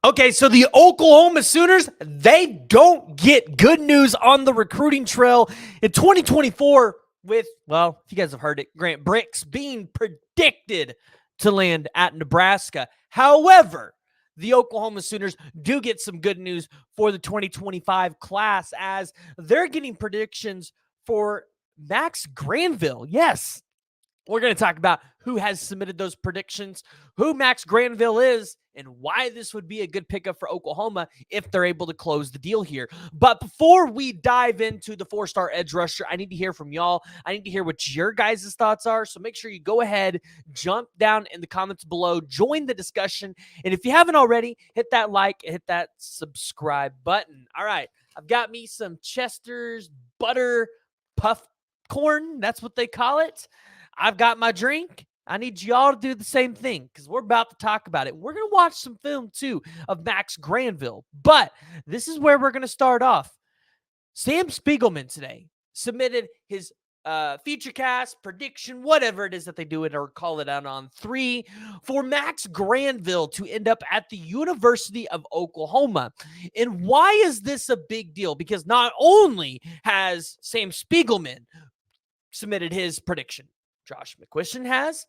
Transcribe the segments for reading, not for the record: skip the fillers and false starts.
Okay, so the Oklahoma Sooners, they don't get good news on the recruiting trail in 2024 with, well, if you guys have heard it, Grant Bricks being predicted to land at Nebraska. However, the Oklahoma Sooners do get some good news for the 2025 class as they're getting predictions for Max Granville. Yes, we're going to talk about who has submitted those predictions, who Max Granville is, and why this would be a good pickup for Oklahoma if they're able to close the deal here. But before we dive into the four-star edge rusher, I need to hear from y'all. I need to hear what your guys' thoughts are. So make sure you go ahead, jump down in the comments below, join the discussion. And if you haven't already, hit that like, hit that subscribe button. All right, I've got me some Chester's butter puff corn. That's what they call it. I've got my drink. I need y'all to do the same thing because we're about to talk about it. We're going to watch some film, too, of Max Granville. But this is where we're going to start off. Sam Spiegelman today submitted his feature cast, prediction, whatever it is that they do it or call it out on 3 for Max Granville to end up at the University of Oklahoma. And why is this a big deal? Because not only has Sam Spiegelman submitted his prediction, Josh McCuistion has.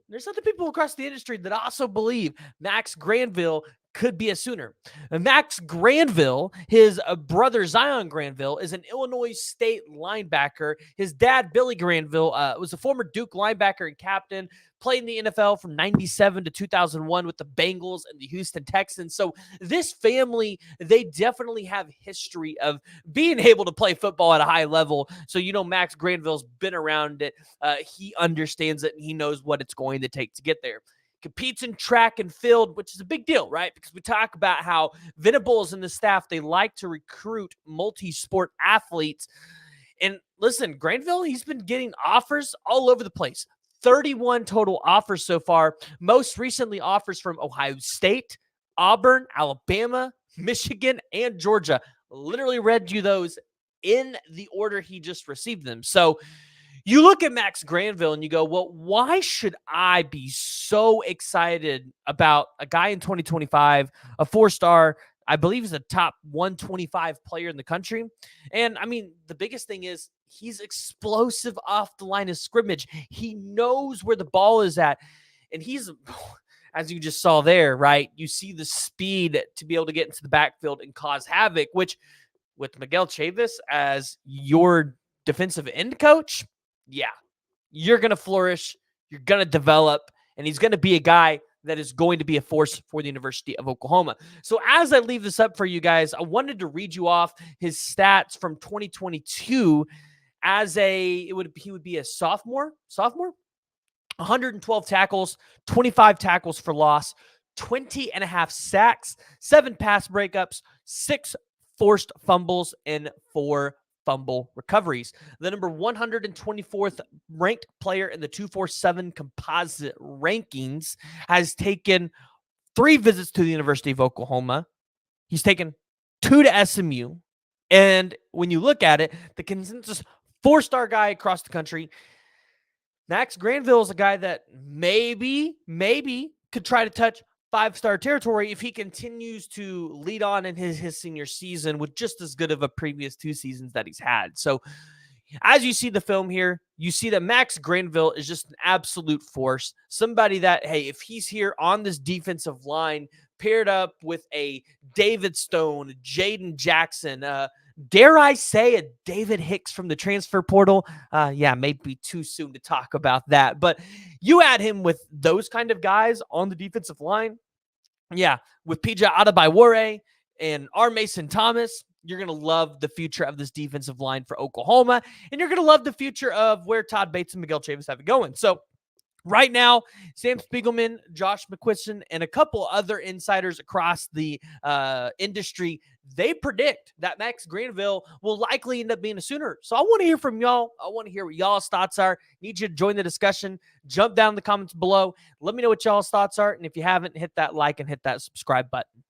There's other people across the industry that also believe Max Granville could be a Sooner. And Max Granville, his brother Zion Granville, is an Illinois State linebacker. His dad, Billy Granville, was a former Duke linebacker and captain, played in the NFL from 97 to 2001 with the Bengals and the Houston Texans. So this family, they definitely have history of being able to play football at a high level. So, you know, Max Granville's been around it. He understands it, and he knows what it's going to take to get there. Competes in track and field, which is a big deal, right? Because we talk about how Venables and the staff, they like to recruit multi-sport athletes. And listen, Granville, he's been getting offers all over the place. 31 total offers so far. Most recently offers from Ohio State, Auburn, Alabama, Michigan, and Georgia. Literally read you those in the order he just received them. So you look at Max Granville and you go, well, why should I be so excited about a guy in 2025, a 4-star, I believe he's a top 125 player in the country. And I mean, the biggest thing is he's explosive off the line of scrimmage. He knows where the ball is at. And he's, as you just saw there, right? You see the speed to be able to get into the backfield and cause havoc, which with Miguel Chavis as your defensive end coach, yeah, you're going to flourish, you're going to develop, and he's going to be a guy that is going to be a force for the University of Oklahoma. So as I leave this up for you guys, I wanted to read you off his stats from 2022 as he would be a sophomore, 112 tackles, 25 tackles for loss, 20 and a half sacks, 7 pass breakups, 6 forced fumbles, and 4 fumble recoveries. The number 124th ranked player in the 247 composite rankings has taken 3 visits to the University of Oklahoma. He's taken 2 to SMU. And when you look at it, the consensus 4-star guy across the country, Max Granville is a guy that maybe could try to touch 5-star territory if he continues to lead on in his senior season with just as good of a previous 2 seasons that he's had. So as you see the film here, you see that Max Granville is just an absolute force. Somebody that, hey, if he's here on this defensive line, paired up with a David Stone, Jaden Jackson, dare I say a David Hicks from the transfer portal? Yeah, maybe too soon to talk about that. But you add him with those kind of guys on the defensive line. Yeah, with PJ Adebayor and R. Mason Thomas, you're going to love the future of this defensive line for Oklahoma. And you're going to love the future of where Todd Bates and Miguel Chavis have it going. So right now, Sam Spiegelman, Josh McCuistion, and a couple other insiders across the industry, they predict that Max Granville will likely end up being a Sooner. So I want to hear from y'all. I want to hear what y'all's thoughts are. Need you to join the discussion. Jump down in the comments below. Let me know what y'all's thoughts are. And if you haven't, hit that like and hit that subscribe button.